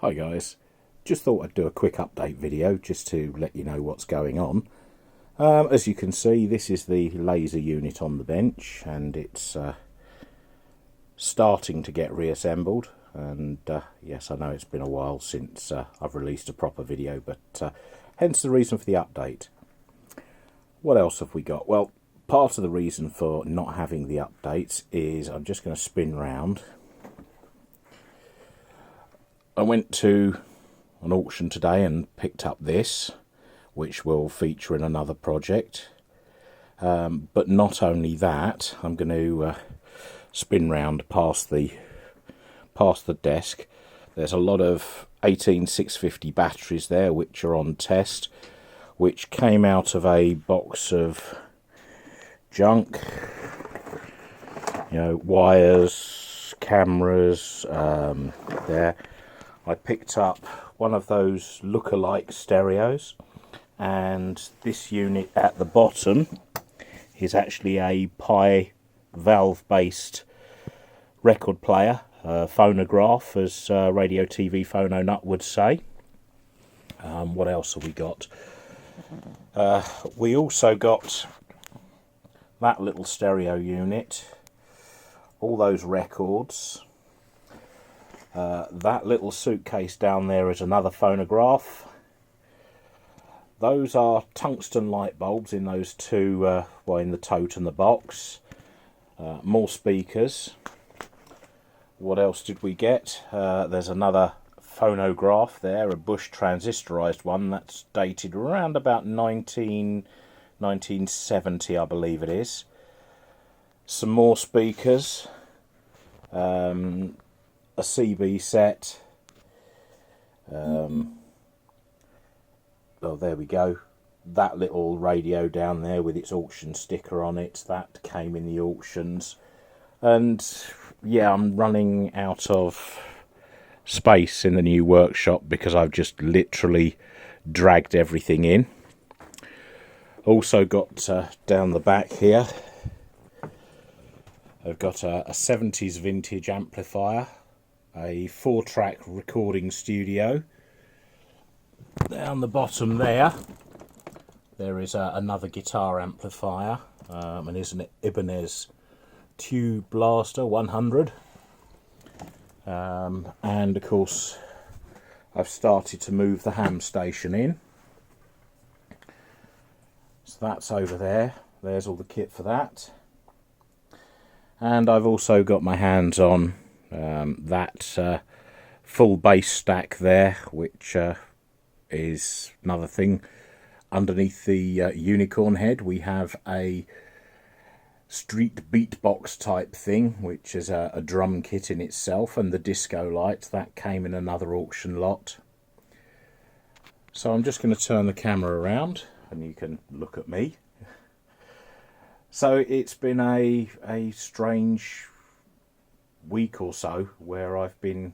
Hi guys, just thought I'd do a quick update video just to let you know what's going on. As you can see, this is the laser unit on the bench and it's starting to get reassembled, and yes, I know it's been a while since I've released a proper video, but hence the reason for the update. What else have we got? Well, part of the reason for not having the updates is I'm just going to spin round. I went to an auction today and picked up this, which will feature in another project. But not only that, I'm going to spin round past the desk. There's a lot of 18650 batteries there, which are on test, which came out of a box of junk. You know, wires, cameras, there. I picked up one of those look-alike stereos, and this unit at the bottom is actually a Pi valve-based record player, phonograph, as Radio TV Phono Nut would say. What else have we got? We also got that little stereo unit, all those records. That little suitcase down there is another phonograph. Those are tungsten light bulbs in those two, well, in the tote and the box. More speakers. What else did we get? There's another phonograph there, a Bush transistorized one that's dated around about 1970, I believe it is. Some more speakers. A CB set. Oh, there we go. That little radio down there with its auction sticker on it, that came in the auctions. And yeah, I'm running out of space in the new workshop because I've just literally dragged everything in. Also got down the back here, I've got a 70s vintage amplifier, a 4-track recording studio. Down the bottom there is another guitar amplifier, and it's an Ibanez Tube Blaster 100. And of course I've started to move the ham station in. So that's over there. There's all the kit for that. And I've also got my hands on that full bass stack there, which is another thing. Underneath the unicorn head we have a street beatbox type thing, which is a drum kit in itself, and the disco light that came in another auction lot. So I'm just going to turn the camera around and you can look at me. So it's been a strange week or so where I've been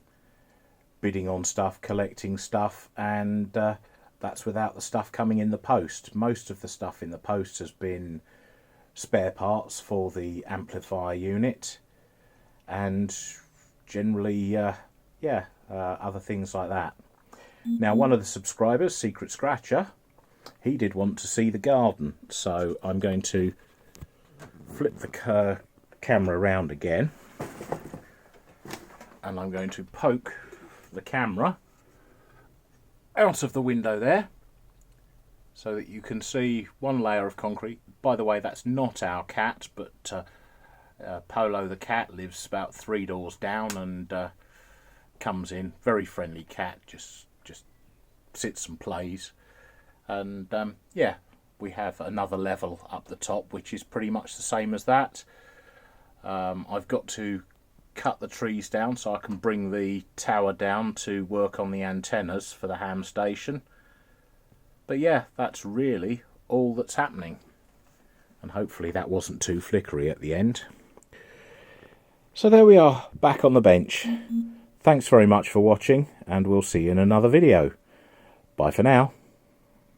bidding on stuff, collecting stuff, and that's without the stuff coming in the post. Most of the stuff in the post has been spare parts for the amplifier unit, and generally other things like that. Now, one of the subscribers, Secret Scratcher, he did want to see the garden, so I'm going to flip the camera around again, and I'm going to poke the camera out of the window there so that you can see one layer of concrete. By the way, that's not our cat, but Polo the cat lives about 3 doors down and comes in. Very friendly cat, just sits and plays. And yeah, we have another level up the top which is pretty much the same as that. I've got to cut the trees down so I can bring the tower down to work on the antennas for the ham station. But yeah, that's really all that's happening, and hopefully that wasn't too flickery at the end. So there we are, back on the bench. Thanks very much for watching, and we'll see you in another video. Bye for now.